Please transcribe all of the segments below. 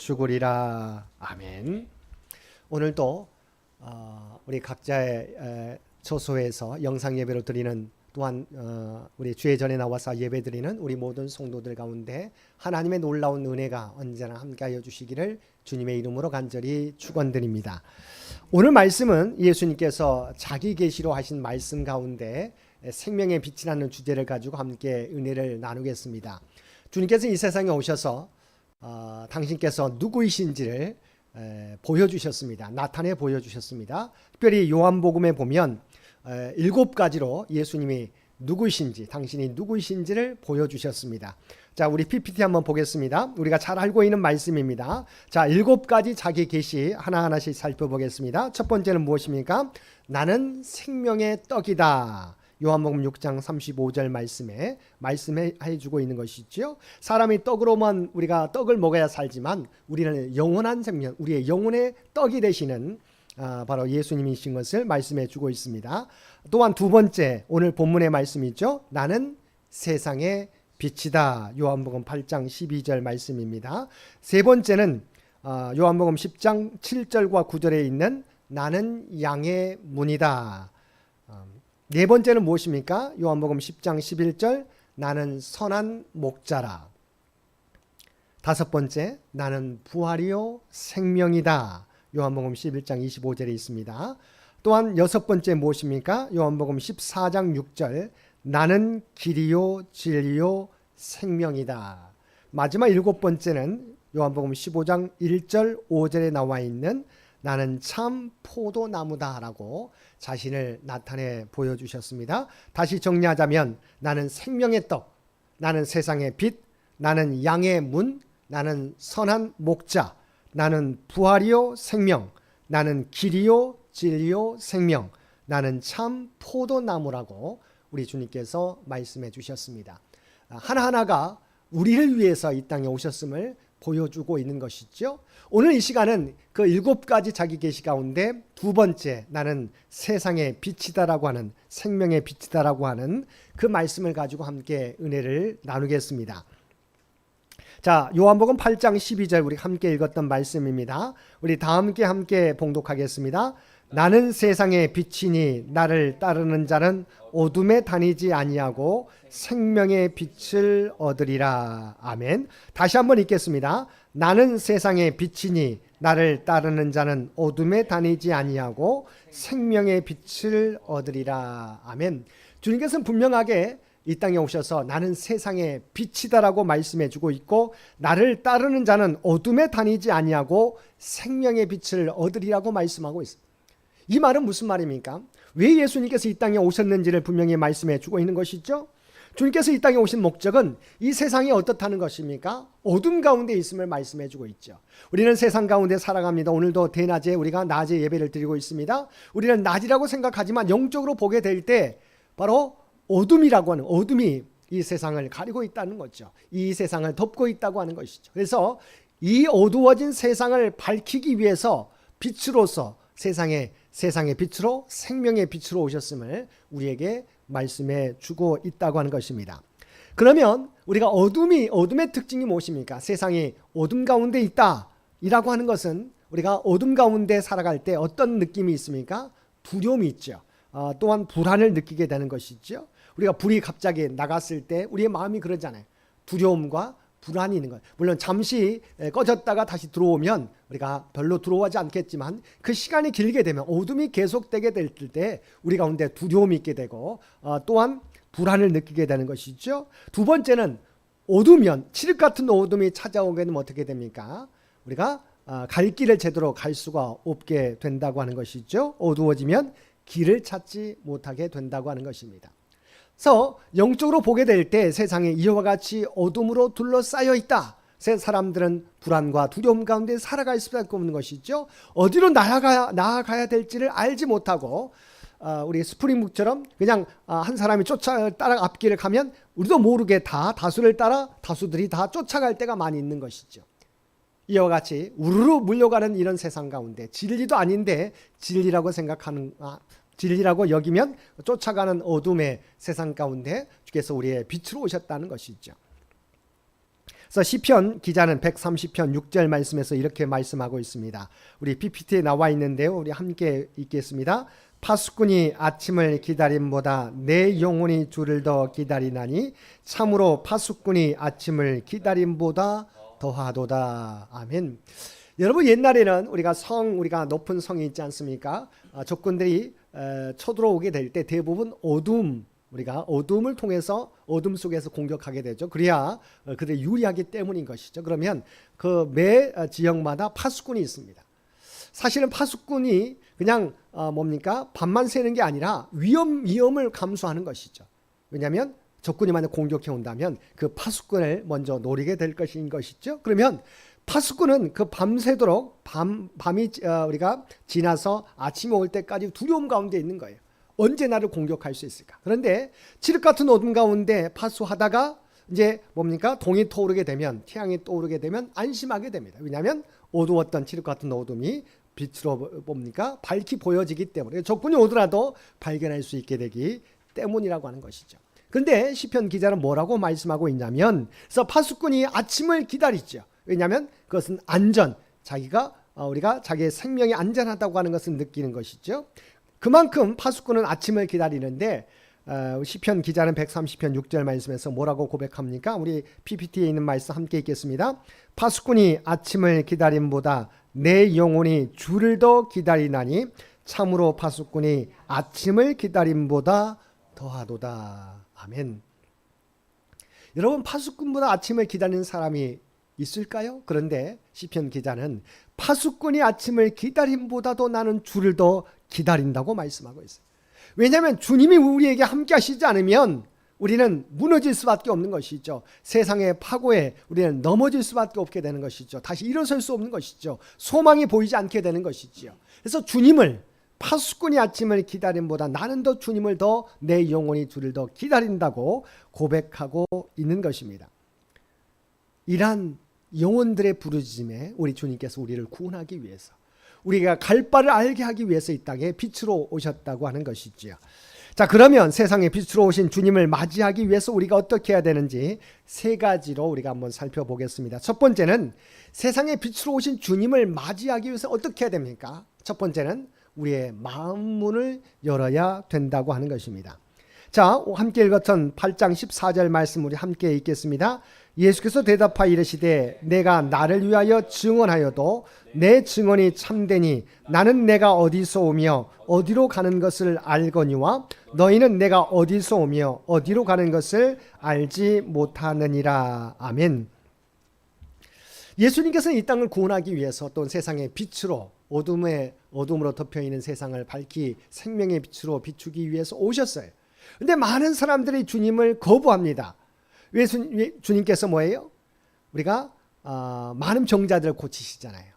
죽으리라. 아멘. 오늘도 우리 각자의 처소에서 영상 예배로 드리는 또한 우리 주의 전에 나와서 예배 드리는 우리 모든 성도들 가운데 하나님의 놀라운 은혜가 언제나 함께하여 주시기를 주님의 이름으로 간절히 축원드립니다. 오늘 말씀은 예수님께서 자기 계시로 하신 말씀 가운데 생명의 빛이라는 주제를 가지고 함께 은혜를 나누겠습니다. 주님께서 이 세상에 오셔서 당신께서 누구이신지를 보여주셨습니다. 나타내 보여주셨습니다. 특별히 요한복음에 보면 7가지로 예수님이 누구이신지, 당신이 누구이신지를 보여주셨습니다. 자, 우리 PPT 한번 보겠습니다. 우리가 잘 알고 있는 말씀입니다. 자, 7가지 자기 계시 하나하나씩 살펴보겠습니다. 첫 번째는 무엇입니까? 나는 생명의 떡이다. 요한복음 6장 35절 말씀해 주고 있는 것이죠. 사람이 떡으로만 우리가 떡을 먹어야 살지만 우리는 영원한 생명, 우리의 영혼의 떡이 되시는 바로 예수님이신 것을 말씀해 주고 있습니다. 또한 두 번째 오늘 본문의 말씀이죠. 나는 세상의 빛이다. 요한복음 8장 12절 말씀입니다. 세 번째는 요한복음 10장 7절과 9절에 있는 나는 양의 문이다. 네 번째는 무엇입니까? 요한복음 10장 11절 나는 선한 목자라. 다섯 번째 나는 부활이요 생명이다. 요한복음 11장 25절에 있습니다. 또한 여섯 번째 무엇입니까? 요한복음 14장 6절 나는 길이요 진리요 생명이다. 마지막 일곱 번째는 요한복음 15장 1절 5절에 나와 있는 나는 참 포도나무다라고 자신을 나타내 보여주셨습니다. 다시 정리하자면 나는 생명의 떡, 나는 세상의 빛, 나는 양의 문, 나는 선한 목자, 나는 부활이요 생명, 나는 길이요 진리요 생명, 나는 참 포도나무라고 우리 주님께서 말씀해 주셨습니다. 하나하나가 우리를 위해서 이 땅에 오셨음을 보여주고 있는 것이죠. 오늘 이 시간은 그 7가지 자기 계시 가운데 두 번째 나는 세상의 빛이다라고 하는 생명의 빛이다라고 하는 그 말씀을 가지고 함께 은혜를 나누겠습니다. 자, 요한복음 8장 12절 우리 함께 읽었던 말씀입니다. 우리 다 함께 봉독하겠습니다. 나는 세상의 빛이니 나를 따르는 자는 어둠에 다니지 아니하고 생명의 빛을 얻으리라. 아멘. 다시 한번 읽겠습니다. 나는 세상의 빛이니 나를 따르는 자는 어둠에 다니지 아니하고 생명의 빛을 얻으리라. 아멘. 주님께서는 분명하게 이 땅에 오셔서 나는 세상의 빛이다라고 말씀해 주고 있고 나를 따르는 자는 어둠에 다니지 아니하고 생명의 빛을 얻으리라고 말씀하고 있습니다. 이 말은 무슨 말입니까? 왜 예수님께서 이 땅에 오셨는지를 분명히 말씀해 주고 있는 것이죠. 주님께서 이 땅에 오신 목적은 이 세상이 어떻다는 것입니까? 어둠 가운데 있음을 말씀해 주고 있죠. 우리는 세상 가운데 살아갑니다. 오늘도 대낮에 우리가 낮에 예배를 드리고 있습니다. 우리는 낮이라고 생각하지만 영적으로 보게 될 때 바로 어둠이라고 하는 어둠이 이 세상을 가리고 있다는 거죠. 이 세상을 덮고 있다고 하는 것이죠. 그래서 이 어두워진 세상을 밝히기 위해서 빛으로서 세상의 빛으로 생명의 빛으로 오셨음을 우리에게 말씀해 주고 있다고 하는 것입니다. 그러면 우리가 어둠의 특징이 무엇입니까? 세상이 어둠 가운데 있다 이라고 하는 것은 우리가 어둠 가운데 살아갈 때 어떤 느낌이 있습니까? 두려움이 있죠. 또한 불안을 느끼게 되는 것이죠. 우리가 불이 갑자기 나갔을 때 우리의 마음이 그러잖아요. 두려움과 불안이 있는 거예요. 물론 잠시 꺼졌다가 다시 들어오면 우리가 별로 들어오지 않겠지만 그 시간이 길게 되면 어둠이 계속되게 될 때 우리 가운데 두려움이 있게 되고 또한 불안을 느끼게 되는 것이죠. 두 번째는 어두면 칠흑 같은 어둠이 찾아오게 되면 어떻게 됩니까? 우리가 갈 길을 제대로 갈 수가 없게 된다고 하는 것이죠. 어두워지면 길을 찾지 못하게 된다고 하는 것입니다. 그래서 영적으로 보게 될 때 세상에 이와 같이 어둠으로 둘러싸여 있다. 사람들은 불안과 두려움 가운데 살아갈 수밖에 없는 것이죠. 어디로 나아가야 될지를 알지 못하고 우리 스프링북처럼 그냥 한 사람이 따라 앞길을 가면 우리도 모르게 다수를 따라 다수들이 다 쫓아갈 때가 많이 있는 것이죠. 이와 같이 우르르 물려가는 이런 세상 가운데 진리도 아닌데 진리라고 여기면 쫓아가는 어둠의 세상 가운데 주께서 우리의 빛으로 오셨다는 것이죠. 그래서 시편 기자는 130편 6절 말씀에서 이렇게 말씀하고 있습니다. 우리 PPT에 나와 있는데요. 우리 함께 읽겠습니다. 파수꾼이 아침을 기다림보다 내 영혼이 주를 더 기다리나니 참으로 파수꾼이 아침을 기다림보다 더하도다. 아멘. 여러분, 옛날에는 우리가 높은 성이 있지 않습니까? 적군들이 쳐들어오게 될 때 대부분 우리가 어둠을 통해서 어둠 속에서 공격하게 되죠. 그래야 그들이 유리하기 때문인 것이죠. 그러면 그 매 지역마다 파수꾼이 있습니다. 사실은 파수꾼이 그냥 밤만 새는 게 아니라 위험을 감수하는 것이죠. 왜냐하면 적군이 만약 공격해 온다면 그 파수꾼을 먼저 노리게 될 것인 것이죠. 그러면 파수꾼은 그 밤새도록 밤이 우리가 지나서 아침이 올 때까지 두려움 가운데 있는 거예요. 언제 나를 공격할 수 있을까? 그런데 칠흑 같은 어둠 가운데 파수하다가 이제 동이 떠오르게 되면, 태양이 떠오르게 되면 안심하게 됩니다. 왜냐하면 어두웠던 칠흑 같은 어둠이 빛으로 밝히 보여지기 때문에 적군이 오더라도 발견할 수 있게 되기 때문이라고 하는 것이죠. 그런데 시편 기자는 뭐라고 말씀하고 있냐면, 그래서 파수꾼이 아침을 기다리죠. 왜냐하면 그것은 우리가 자기의 생명이 안전하다고 하는 것을 느끼는 것이죠. 그만큼 파수꾼은 아침을 기다리는데 시편 기자는 130편 6절 말씀에서 뭐라고 고백합니까? 우리 PPT에 있는 말씀 함께 읽겠습니다. 파수꾼이 아침을 기다림보다 내 영혼이 주를 더 기다리나니 참으로 파수꾼이 아침을 기다림보다 더하도다. 아멘. 여러분, 파수꾼보다 아침을 기다리는 사람이 있을까요? 그런데 시편 기자는 파수꾼이 아침을 기다림보다도 나는 주를 더 기다린다고 말씀하고 있어요. 왜냐하면 주님이 우리에게 함께 하시지 않으면 우리는 무너질 수밖에 없는 것이죠. 세상의 파고에 우리는 넘어질 수밖에 없게 되는 것이죠. 다시 일어설 수 없는 것이죠. 소망이 보이지 않게 되는 것이죠. 그래서 파수꾼이 아침을 기다림보다 나는 더 주님을 더, 내 영혼이 주를 더 기다린다고 고백하고 있는 것입니다. 이러한 영혼들의 부르짖음에 우리 주님께서 우리를 구원하기 위해서, 우리가 갈 바를 알게 하기 위해서 이 땅에 빛으로 오셨다고 하는 것이지요. 자, 그러면 세상에 빛으로 오신 주님을 맞이하기 위해서 우리가 어떻게 해야 되는지 세 가지로 우리가 한번 살펴보겠습니다. 첫 번째는 세상에 빛으로 오신 주님을 맞이하기 위해서 어떻게 해야 됩니까? 첫 번째는 우리의 마음 문을 열어야 된다고 하는 것입니다. 자, 함께 읽었던 8장 14절 말씀 우리 함께 읽겠습니다. 예수께서 대답하여 이르시되 내가 나를 위하여 증언하여도 내 증언이 참되니 나는 내가 어디서 오며 어디로 가는 것을 알거니와 너희는 내가 어디서 오며 어디로 가는 것을 알지 못하느니라. 아멘. 예수님께서는 이 땅을 구원하기 위해서, 또 세상의 빛으로, 어둠으로 덮여있는 세상을 밝히 생명의 빛으로 비추기 위해서 오셨어요. 그런데 많은 사람들이 주님을 거부합니다. 왜 주님께서 뭐예요? 우리가 많은 병자들을 고치시잖아요.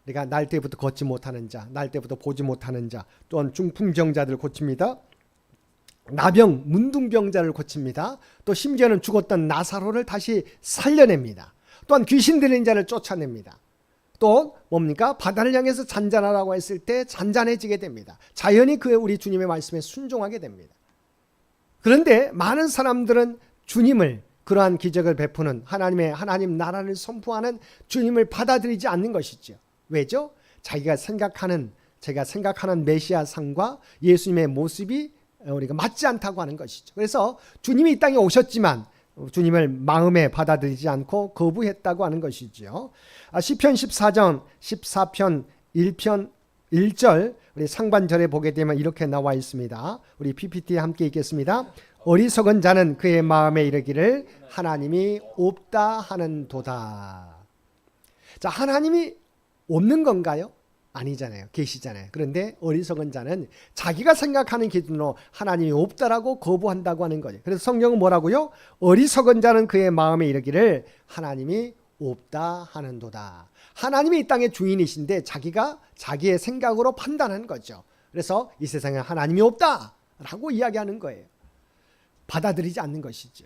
우리가 날 때부터 걷지 못하는 자, 날 때부터 보지 못하는 자, 또한 중풍병자들을 고칩니다. 나병, 문둥병자를 고칩니다. 또 심지어는 죽었던 나사로를 다시 살려냅니다. 또한 귀신 들린 자를 쫓아냅니다. 또 바다를 향해서 잔잔하라고 했을 때 잔잔해지게 됩니다. 자연히 우리 주님의 말씀에 순종하게 됩니다. 그런데 많은 사람들은 주님을, 그러한 기적을 베푸는 하나님 나라를 선포하는 주님을 받아들이지 않는 것이죠. 왜죠? 자기가 생각하는 메시아 상과 예수님의 모습이 우리가 맞지 않다고 하는 것이죠. 그래서 주님이 이 땅에 오셨지만 주님을 마음에 받아들이지 않고 거부했다고 하는 것이죠. 시편 14편 1절 우리 상반절에 보게 되면 이렇게 나와 있습니다. 우리 PPT에 함께 읽겠습니다. 어리석은 자는 그의 마음에 이르기를 하나님이 없다 하는도다. 자, 하나님이 없는 건가요? 아니잖아요. 계시잖아요. 그런데 어리석은 자는 자기가 생각하는 기준으로 하나님이 없다라고 거부한다고 하는 거죠. 그래서 성경은 뭐라고요? 어리석은 자는 그의 마음에 이르기를 하나님이 없다 하는도다. 하나님이 이 땅의 주인이신데 자기가 자기의 생각으로 판단하는 거죠. 그래서 이 세상에 하나님이 없다라고 이야기하는 거예요. 받아들이지 않는 것이죠.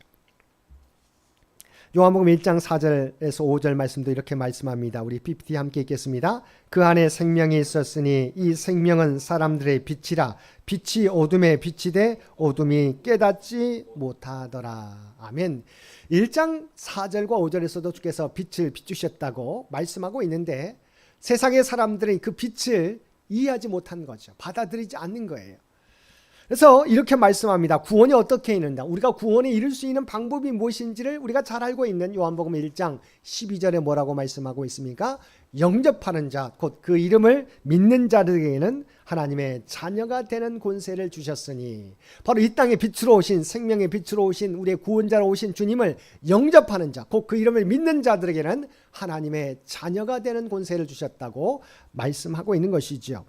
요한복음 1장 4절에서 5절 말씀도 이렇게 말씀합니다. 우리 PPT 함께 읽겠습니다. 그 안에 생명이 있었으니 이 생명은 사람들의 빛이라. 빛이 어둠에 비치되 어둠이 깨닫지 못하더라. 아멘. 1장 4절과 5절에서도 주께서 빛을 비추셨다고 말씀하고 있는데 세상의 사람들이 그 빛을 이해하지 못한 거죠. 받아들이지 않는 거예요. 그래서 이렇게 말씀합니다. 구원이 어떻게 있는가? 우리가 구원에 이룰 수 있는 방법이 무엇인지를 우리가 잘 알고 있는 요한복음 1장 12절에 뭐라고 말씀하고 있습니까? 영접하는 자, 곧 그 이름을 믿는 자들에게는 하나님의 자녀가 되는 권세를 주셨으니, 바로 이 땅에 빛으로 오신, 생명의 빛으로 오신, 우리의 구원자로 오신 주님을 영접하는 자, 곧 그 이름을 믿는 자들에게는 하나님의 자녀가 되는 권세를 주셨다고 말씀하고 있는 것이지요.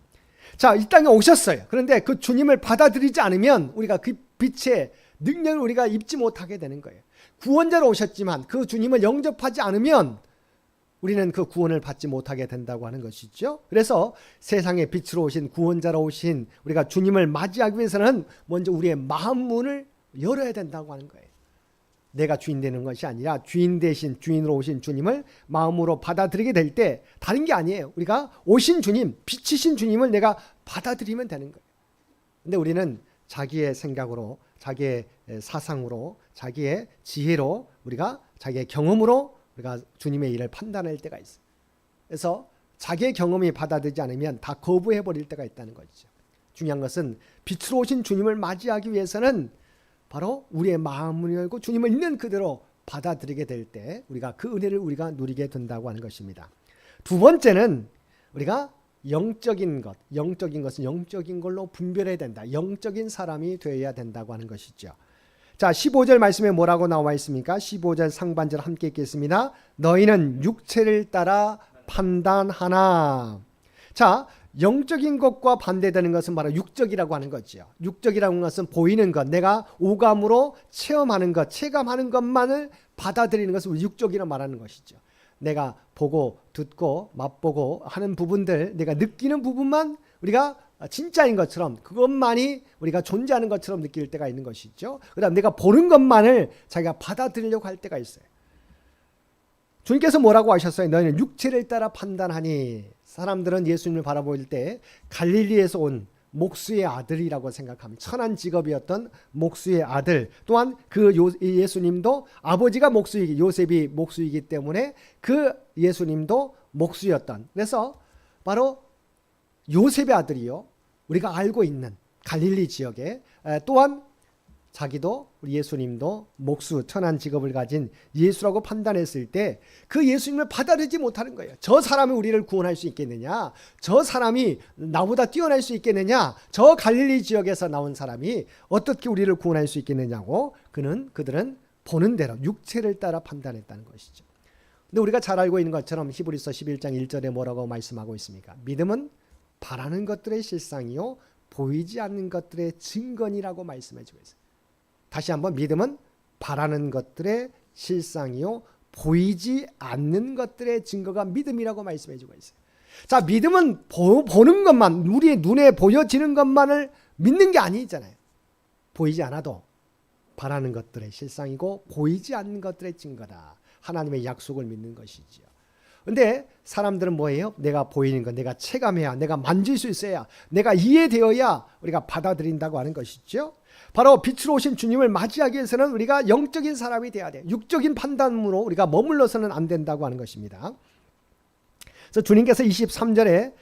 자, 이 땅에 오셨어요. 그런데 그 주님을 받아들이지 않으면 우리가 그 빛의 능력을 우리가 입지 못하게 되는 거예요. 구원자로 오셨지만 그 주님을 영접하지 않으면 우리는 그 구원을 받지 못하게 된다고 하는 것이죠. 그래서 세상에 빛으로 오신, 구원자로 오신 우리가 주님을 맞이하기 위해서는 먼저 우리의 마음 문을 열어야 된다고 하는 거예요. 내가 주인 되는 것이 아니라 주인 대신 주인으로 오신 주님을 마음으로 받아들이게 될 때 다른 게 아니에요. 우리가 오신 주님, 빛이신 주님을 내가 받아들이면 되는 거예요. 근데 우리는 자기의 생각으로, 자기의 사상으로, 자기의 지혜로, 우리가 자기의 경험으로 우리가 주님의 일을 판단할 때가 있어요. 그래서 자기의 경험이 받아들이지 않으면 다 거부해 버릴 때가 있다는 거죠. 중요한 것은 빛으로 오신 주님을 맞이하기 위해서는 바로 우리의 마음을 열고 주님을 있는 그대로 받아들이게 될 때 우리가 그 은혜를 우리가 누리게 된다고 하는 것입니다. 두 번째는 우리가 영적인 것, 영적인 것은 영적인 걸로 분별해야 된다. 영적인 사람이 되어야 된다고 하는 것이죠. 자, 15절 말씀에 뭐라고 나와 있습니까? 15절 상반절 함께 읽겠습니다. 너희는 육체를 따라 판단하나. 자, 영적인 것과 반대되는 것은 바로 육적이라고 하는 거죠. 육적이라는 것은 보이는 것, 내가 오감으로 체험하는 것, 체감하는 것만을 받아들이는 것을 육적이라고 말하는 것이죠. 내가 보고 듣고 맛보고 하는 부분들, 내가 느끼는 부분만 우리가 진짜인 것처럼, 그것만이 우리가 존재하는 것처럼 느낄 때가 있는 것이죠. 그다음 내가 보는 것만을 자기가 받아들이려고 할 때가 있어요. 주님께서 뭐라고 하셨어요? 너희는 육체를 따라 판단하니. 사람들은 예수님을 바라볼 때 갈릴리에서 온 목수의 아들이라고 생각합니다. 천한 직업이었던 목수의 아들. 또한 그 예수님도 아버지가 목수이기, 요셉이 목수이기 때문에 그 예수님도 목수였던. 그래서 바로 요셉의 아들이요, 우리가 알고 있는 갈릴리 지역에, 또한 자기도, 우리 예수님도 목수, 천한 직업을 가진 예수라고 판단했을 때 그 예수님을 받아들이지 못하는 거예요. 저 사람이 우리를 구원할 수 있겠느냐? 저 사람이 나보다 뛰어날 수 있겠느냐? 저 갈릴리 지역에서 나온 사람이 어떻게 우리를 구원할 수 있겠느냐고 그들은 보는 대로 육체를 따라 판단했다는 것이죠. 근데 우리가 잘 알고 있는 것처럼 히브리서 11장 1절에 뭐라고 말씀하고 있습니까? 믿음은 바라는 것들의 실상이요 보이지 않는 것들의 증거니라고 말씀해 주고 있어요. 다시 한번, 믿음은 바라는 것들의 실상이요 보이지 않는 것들의 증거가 믿음이라고 말씀해 주고 있어요. 자, 믿음은 보는 것만, 우리의 눈에 보여지는 것만을 믿는 게 아니잖아요. 보이지 않아도 바라는 것들의 실상이고 보이지 않는 것들의 증거다. 하나님의 약속을 믿는 것이지요. 근데 사람들은 뭐예요? 내가 보이는 것, 내가 체감해야, 내가 만질 수 있어야, 내가 이해되어야 우리가 받아들인다고 하는 것이죠. 바로 빛으로 오신 주님을 맞이하기 위해서는 우리가 영적인 사람이 돼야 돼. 육적인 판단으로 우리가 머물러서는 안 된다고 하는 것입니다. 그래서 주님께서 23절에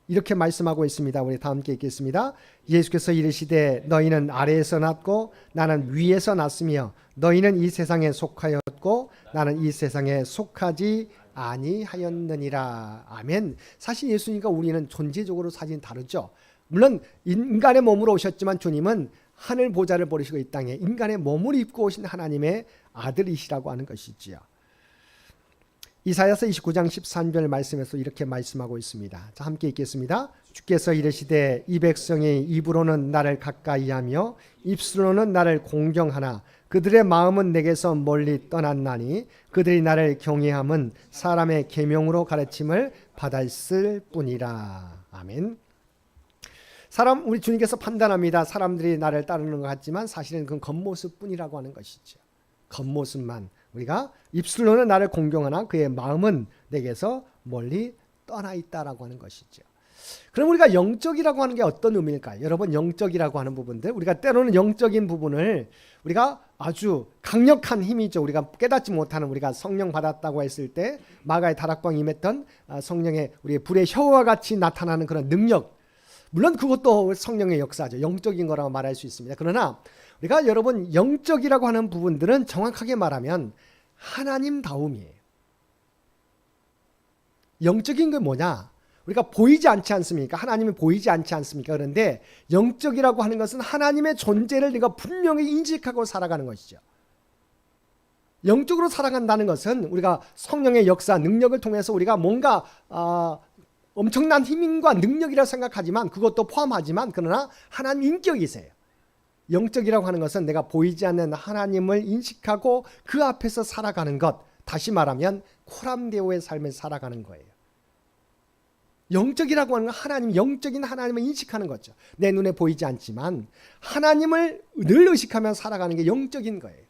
이렇게 말씀하고 있습니다. 우리 다 함께 읽겠습니다. 예수께서 이르시되 너희는 아래에서 났고 나는 위에서 났으며 너희는 이 세상에 속하였고 나는 이 세상에 속하지 아니하였느니라. 아멘. 사실 예수님과 우리는 존재적으로 사실 다르죠. 물론 인간의 몸으로 오셨지만 주님은 하늘 보좌를 버리시고 이 땅에 인간의 몸을 입고 오신 하나님의 아들이시라고 하는 것이지요. 이사야서 29장 13절 말씀에서 이렇게 말씀하고 있습니다. 자, 함께 읽겠습니다. 주께서 이르시되 이 백성이 입으로는 나를 가까이하며 입술로는 나를 공경하나 그들의 마음은 내게서 멀리 떠났나니 그들이 나를 경외함은 사람의 계명으로 가르침을 받았을 뿐이라. 아멘. 우리 주님께서 판단합니다. 사람들이 나를 따르는 것 같지만 사실은 그건 겉모습뿐이라고 하는 것이죠. 겉모습만 우리가 입술로는 나를 공경하나 그의 마음은 내게서 멀리 떠나 있다라고 하는 것이죠. 그럼 우리가 영적이라고 하는 게 어떤 의미일까요? 여러분, 영적이라고 하는 부분들, 우리가 때로는 영적인 부분을 우리가 아주 강력한 힘이죠. 우리가 깨닫지 못하는, 우리가 성령 받았다고 했을 때 마가의 다락방에 임했던 성령의 우리의 불의 혀와 같이 나타나는 그런 능력, 물론 그것도 성령의 역사죠. 영적인 거라고 말할 수 있습니다. 그러나 우리가 여러분 영적이라고 하는 부분들은 정확하게 말하면 하나님다움이에요. 영적인 게 뭐냐? 우리가 보이지 않지 않습니까? 하나님이 보이지 않지 않습니까? 그런데 영적이라고 하는 것은 하나님의 존재를 내가 분명히 인식하고 살아가는 것이죠. 영적으로 살아간다는 것은 우리가 성령의 역사, 능력을 통해서 우리가 뭔가 엄청난 힘과 능력이라 생각하지만, 그것도 포함하지만, 그러나 하나님 인격이세요. 영적이라고 하는 것은 내가 보이지 않는 하나님을 인식하고 그 앞에서 살아가는 것, 다시 말하면 코람데오의 삶을 살아가는 거예요. 영적이라고 하는 건 하나님, 영적인 하나님을 인식하는 거죠. 내 눈에 보이지 않지만 하나님을 늘 의식하며 살아가는 게 영적인 거예요.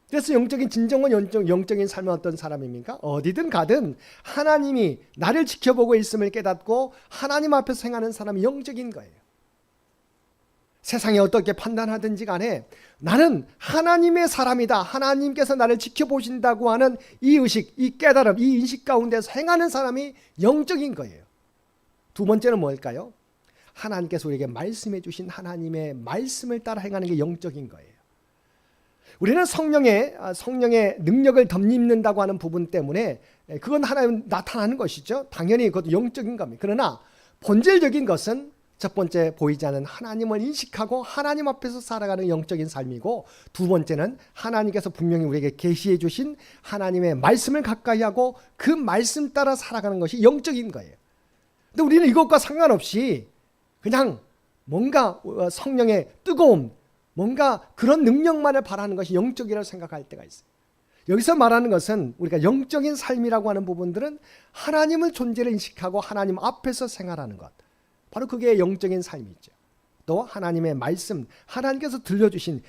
그래서 영적인 진정한 영적인 삶은 어떤 사람입니까? 어디든 가든 하나님이 나를 지켜보고 있음을 깨닫고 하나님 앞에서 행하는 사람이 영적인 거예요. 세상이 어떻게 판단하든지 간에 나는 하나님의 사람이다, 하나님께서 나를 지켜보신다고 하는 이 의식, 이 깨달음, 이 인식 가운데서 행하는 사람이 영적인 거예요. 두 번째는 뭘까요? 하나님께서 우리에게 말씀해 주신 하나님의 말씀을 따라 행하는 게 영적인 거예요. 우리는 성령의 능력을 덧입는다고 하는 부분 때문에 그건 하나님 나타나는 것이죠. 당연히 그것도 영적인 겁니다. 그러나 본질적인 것은 첫 번째, 보이지 않는 하나님을 인식하고 하나님 앞에서 살아가는 영적인 삶이고, 두 번째는 하나님께서 분명히 우리에게 계시해 주신 하나님의 말씀을 가까이 하고 그 말씀 따라 살아가는 것이 영적인 거예요. 근데 우리는 이것과 상관없이 그냥 뭔가 성령의 뜨거움, 뭔가 그런 능력만을 바라는 것이 영적이라고 생각할 때가 있어요. 여기서 말하는 것은 우리가 영적인 삶이라고 하는 부분들은 하나님의 존재를 인식하고 하나님 앞에서 생활하는 것, 바로 그게 영적인 삶이죠. 또 하나님의 말씀, 하나님께서 들려주신,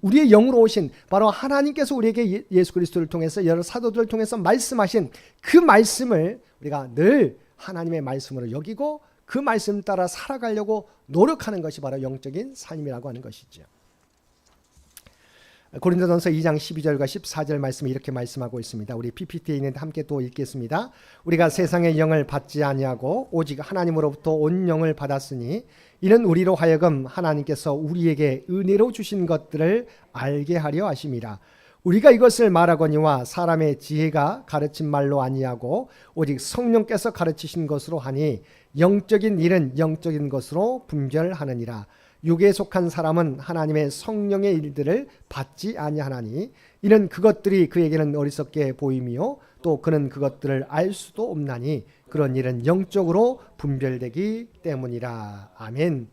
우리의 영으로 오신 바로 하나님께서 우리에게 예수 그리스도를 통해서 여러 사도들을 통해서 말씀하신 그 말씀을 우리가 늘 하나님의 말씀으로 여기고 그 말씀 따라 살아가려고 노력하는 것이 바로 영적인 삶이라고 하는 것이죠. 고린도전서 2장 12절과 14절 말씀이 이렇게 말씀하고 있습니다. 우리 PPT에 있는데 함께 또 읽겠습니다. 우리가 세상의 영을 받지 아니하고 오직 하나님으로부터 온 영을 받았으니 이는 우리로 하여금 하나님께서 우리에게 은혜로 주신 것들을 알게 하려 하심이라. 우리가 이것을 말하거니와 사람의 지혜가 가르친 말로 아니하고 오직 성령께서 가르치신 것으로 하니 영적인 일은 영적인 것으로 분별하느니라. 육에 속한 사람은 하나님의 성령의 일들을 받지 아니하나니 이는 그것들이 그에게는 어리석게 보임이요 또 그는 그것들을 알 수도 없나니 그런 일은 영적으로 분별되기 때문이라. 아멘.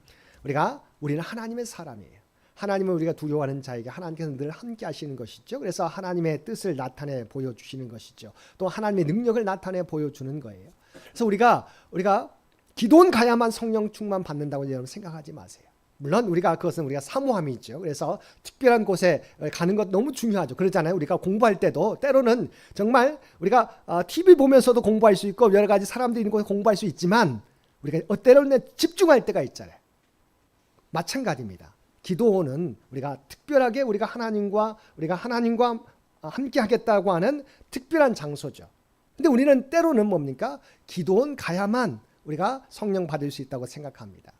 우리는 하나님의 사람이에요. 하나님을 우리가 두려워하는 자에게 하나님께서 늘 함께 하시는 것이죠. 그래서 하나님의 뜻을 나타내 보여주시는 것이죠. 또 하나님의 능력을 나타내 보여주는 거예요. 그래서 우리가 기도원 가야만 성령 충만 받는다고 여러분 생각하지 마세요. 물론 그것은 우리가 사모함이죠. 그래서 특별한 곳에 가는 것 너무 중요하죠. 그러잖아요. 우리가 공부할 때도 때로는 정말 우리가 TV 보면서도 공부할 수 있고 여러 가지 사람들이 있는 곳에 공부할 수 있지만 우리가 때로는 집중할 때가 있잖아요. 마찬가지입니다. 기도는 우리가 특별하게 우리가 하나님과 함께 하겠다고 하는 특별한 장소죠. 근데 우리는 때로는 뭡니까? 기도원 가야만 우리가 성령 받을 수 있다고 생각합니다.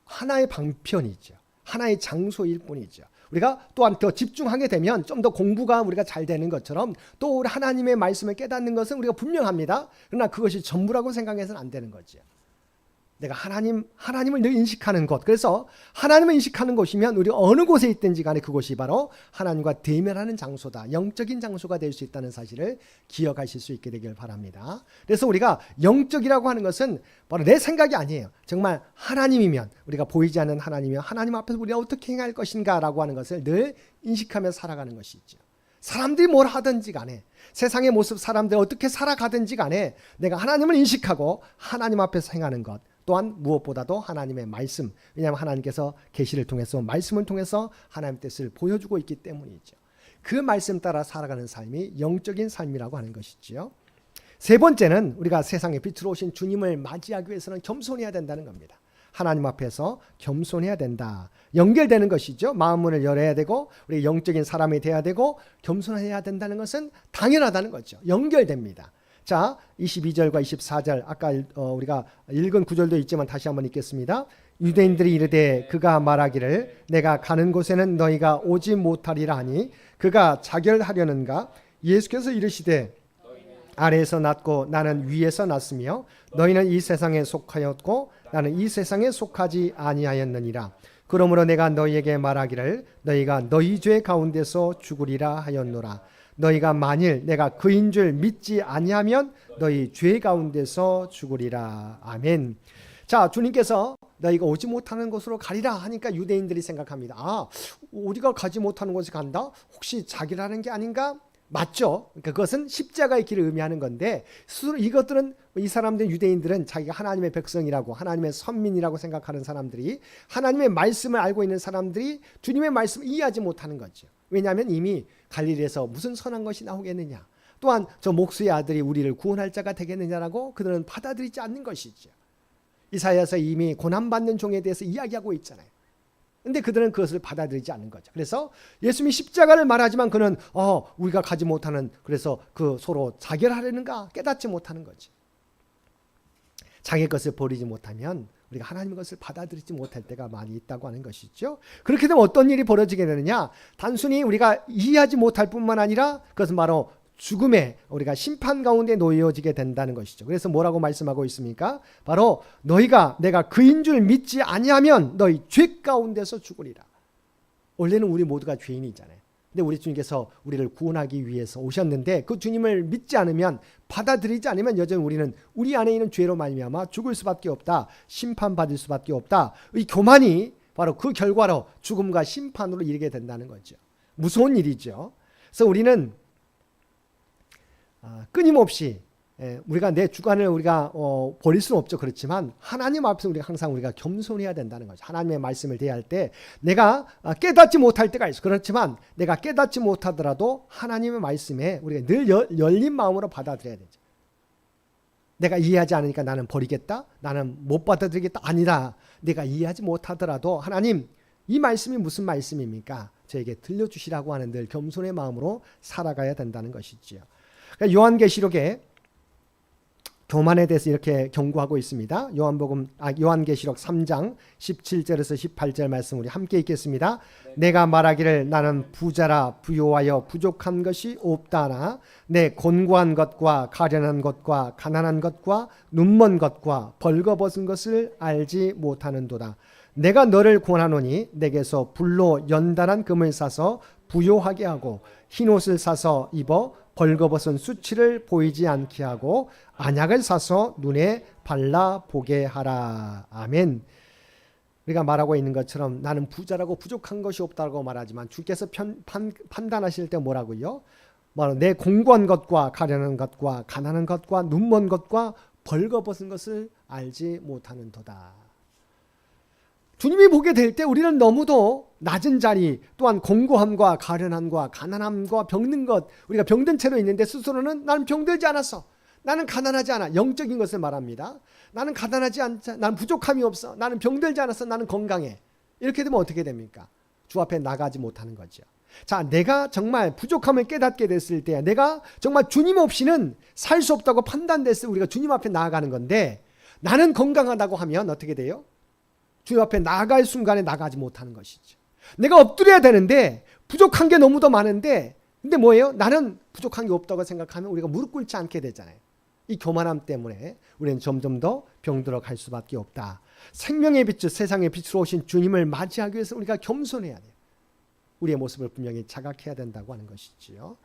하나의 방편이죠. 하나의 장소일 뿐이죠. 우리가 또한 더 집중하게 되면 좀 더 공부가 우리가 잘 되는 것처럼 또 우리 하나님의 말씀을 깨닫는 것은 우리가 분명합니다. 그러나 그것이 전부라고 생각해서는 안 되는 거죠. 내가 하나님을 늘 인식하는 것. 그래서 하나님을 인식하는 곳이면 우리 어느 곳에 있든지 간에 그곳이 바로 하나님과 대면하는 장소다. 영적인 장소가 될 수 있다는 사실을 기억하실 수 있게 되길 바랍니다. 그래서 우리가 영적이라고 하는 것은 바로 내 생각이 아니에요. 정말 하나님이면, 우리가 보이지 않는 하나님이면 하나님 앞에서 우리가 어떻게 행할 것인가 라고 하는 것을 늘 인식하며 살아가는 것이죠. 사람들이 뭘 하든지 간에, 세상의 모습, 사람들이 어떻게 살아가든지 간에 내가 하나님을 인식하고 하나님 앞에서 행하는 것, 또한 무엇보다도 하나님의 말씀, 왜냐하면 하나님께서 계시를 통해서 말씀을 통해서 하나님의 뜻을 보여주고 있기 때문이죠. 그 말씀 따라 살아가는 삶이 영적인 삶이라고 하는 것이지요. 세 번째는 우리가 세상에 빛으로 오신 주님을 맞이하기 위해서는 겸손해야 된다는 겁니다. 하나님 앞에서 겸손해야 된다. 연결되는 것이죠. 마음문을 열어야 되고 우리 영적인 사람이 돼야 되고 겸손해야 된다는 것은 당연하다는 거죠. 연결됩니다. 자, 22절과 24절 아까 우리가 읽은 구절도 있지만 다시 한번 읽겠습니다. 유대인들이 이르되 그가 말하기를 내가 가는 곳에는 너희가 오지 못하리라 하니 그가 자결하려는가? 예수께서 이르시되 아래에서 났고 나는 위에서 났으며 너희는 이 세상에 속하였고 나는 이 세상에 속하지 아니하였느니라. 그러므로 내가 너희에게 말하기를 너희가 너희 죄 가운데서 죽으리라 하였노라. 너희가 만일 내가 그인 줄 믿지 아니하면 너희 죄 가운데서 죽으리라. 아멘. 자, 주님께서 너희가 오지 못하는 곳으로 가리라 하니까 유대인들이 생각합니다. 아, 우리가 가지 못하는 곳에 간다? 혹시 자기라는 게 아닌가? 맞죠. 그러니까 그것은 십자가의 길을 의미하는 건데 이것들은 이 사람들 유대인들은 자기가 하나님의 백성이라고 하나님의 선민이라고 생각하는 사람들이 하나님의 말씀을 알고 있는 사람들이 주님의 말씀을 이해하지 못하는 거죠. 왜냐하면 이미 갈릴리에서 무슨 선한 것이 나오겠느냐. 또한 저 목수의 아들이 우리를 구원할 자가 되겠느냐라고 그들은 받아들이지 않는 것이죠. 이사야서 이미 고난받는 종에 대해서 이야기하고 있잖아요. 근데 그들은 그것을 받아들이지 않는 거죠. 그래서 예수님이 십자가를 말하지만 그는 우리가 가지 못하는 그래서 그 서로 자결하려는가 깨닫지 못하는 거지. 자기 것을 버리지 못하면 우리가 하나님의 것을 받아들이지 못할 때가 많이 있다고 하는 것이죠. 그렇게 되면 어떤 일이 벌어지게 되느냐? 단순히 우리가 이해하지 못할 뿐만 아니라 그것은 바로 죽음에 우리가 심판 가운데 놓여지게 된다는 것이죠. 그래서 뭐라고 말씀하고 있습니까? 바로 너희가 내가 그인 줄 믿지 아니하면 너희 죄 가운데서 죽으리라. 원래는 우리 모두가 죄인이잖아요. 근데 우리 주님께서 우리를 구원하기 위해서 오셨는데 그 주님을 믿지 않으면 받아들이지 않으면 여전히 우리는 우리 안에 있는 죄로 말미암아 죽을 수밖에 없다. 심판받을 수밖에 없다. 이 교만이 바로 그 결과로 죽음과 심판으로 이르게 된다는 거죠. 무서운 일이죠. 그래서 우리는 끊임없이 우리가 내 주관을 우리가 버릴 수는 없죠. 그렇지만 하나님 앞에서 우리가 항상 우리가 겸손해야 된다는 거죠. 하나님의 말씀을 대할 때 내가 깨닫지 못할 때가 있어. 그렇지만 내가 깨닫지 못하더라도 하나님의 말씀에 우리가 늘 열린 마음으로 받아들여야 되죠. 내가 이해하지 않으니까 나는 버리겠다. 나는 못 받아들이겠다. 아니다. 내가 이해하지 못하더라도 하나님 이 말씀이 무슨 말씀입니까? 저에게 들려주시라고 하는 늘 겸손의 마음으로 살아가야 된다는 것이지요. 요한계시록에 교만에 대해서 이렇게 경고하고 있습니다. 요한계시록 3장 17절에서 18절 말씀 우리 함께 읽겠습니다. 내가 말하기를 나는 부자라 부요하여 부족한 것이 없다나 내 곤고한 것과 가련한 것과 가난한 것과 눈먼 것과 벌거벗은 것을 알지 못하는도다. 내가 너를 권하노니 내게서 불로 연단한 금을 사서 부요하게 하고 흰옷을 사서 입어 벌거벗은 수치를 보이지 않게 하고 안약을 사서 눈에 발라보게 하라. 아멘. 우리가 말하고 있는 것처럼 나는 부자라고 부족한 것이 없다고 말하지만 주께서 판단하실 때 뭐라고요? 바로 내 공고한 것과 가련한 것과 가난한 것과 눈먼 것과 벌거벗은 것을 알지 못하는도다. 주님이 보게 될 때 우리는 너무도 낮은 자리 또한 공고함과 가련함과 가난함과 병든 것 우리가 병든 채로 있는데 스스로는 나는 병들지 않았어. 나는 가난하지 않아. 영적인 것을 말합니다. 나는 가난하지 않자. 나는 부족함이 없어. 나는 병들지 않았어. 나는 건강해. 이렇게 되면 어떻게 됩니까? 주 앞에 나가지 못하는 거죠. 자, 내가 정말 부족함을 깨닫게 됐을 때 내가 정말 주님 없이는 살 수 없다고 판단됐을 때 우리가 주님 앞에 나아가는 건데 나는 건강하다고 하면 어떻게 돼요? 주님 앞에 나아갈 순간에 나가지 못하는 것이죠. 내가 엎드려야 되는데 부족한 게 너무 더 많은데 근데 뭐예요? 나는 부족한 게 없다고 생각하면 우리가 무릎 꿇지 않게 되잖아요. 이 교만함 때문에 우리는 점점 더 병들어 갈 수밖에 없다. 생명의 빛, 세상의 빛으로 오신 주님을 맞이하기 위해서 우리가 겸손해야 돼요. 우리의 모습을 분명히 자각해야 된다고 하는 것이지요.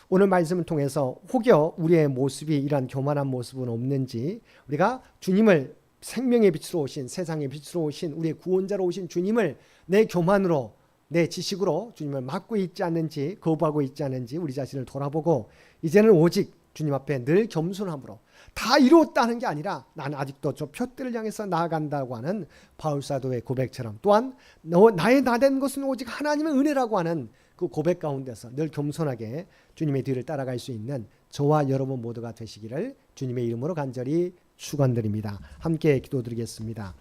오늘 말씀을 통해서 혹여 우리의 모습이 이러한 교만한 모습은 없는지 우리가 주님을 생명의 빛으로 오신 세상의 빛으로 오신 우리의 구원자로 오신 주님을 내 교만으로 내 지식으로 주님을 막고 있지 않는지 거부하고 있지 않는지 우리 자신을 돌아보고 이제는 오직 주님 앞에 늘 겸손함으로 다 이루었다는 게 아니라 나는 아직도 저 표대를 향해서 나아간다고 하는 바울 사도의 고백처럼 또한 나의 나된 것은 오직 하나님의 은혜라고 하는 그 고백 가운데서 늘 겸손하게 주님의 뒤를 따라갈 수 있는 저와 여러분 모두가 되시기를 주님의 이름으로 간절히 축원드립니다. 함께 기도드리겠습니다.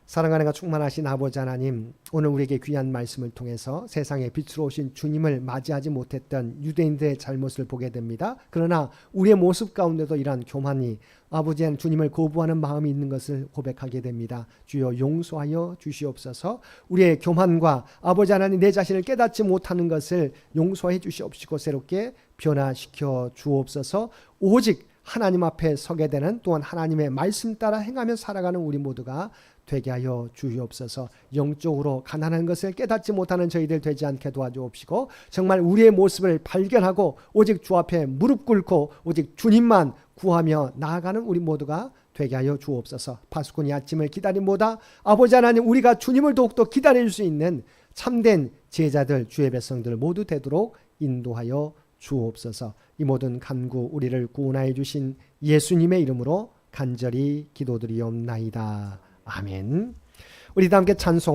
사랑하는 가 충만하신 아버지 하나님, 오늘 우리에게 귀한 말씀을 통해서 세상에 빛으로 오신 주님을 맞이하지 못했던 유대인들의 잘못을 보게 됩니다. 그러나 우리의 모습 가운데도 이러한 교만이, 아버지는 주님을 거부하는 마음이 있는 것을 고백하게 됩니다. 주여 용서하여 주시옵소서. 우리의 교만과 아버지 하나님 내 자신을 깨닫지 못하는 것을 용서해 주시옵시고 새롭게 변화시켜 주옵소서. 오직 하나님 앞에 서게 되는, 또한 하나님의 말씀 따라 행하며 살아가는 우리 모두가 되게 하여 주옵소서. 영적으로 가난한 것을 깨닫지 못하는 저희들 되지 않게 도와주옵시고, 정말 우리의 모습을 발견하고 오직 주 앞에 무릎 꿇고 오직 주님만 구하며 나아가는 우리 모두가 되게 하여 주옵소서. 파수꾼이 아침을 기다림보다 아버지 하나님, 우리가 주님을 더욱더 기다릴 수 있는 참된 제자들, 주의 백성들 모두 되도록 인도하여 주옵소서. 이 모든 간구 우리를 구원하여 주신 예수님의 이름으로 간절히 기도드리옵나이다. 아멘. 우리 다 함께 찬송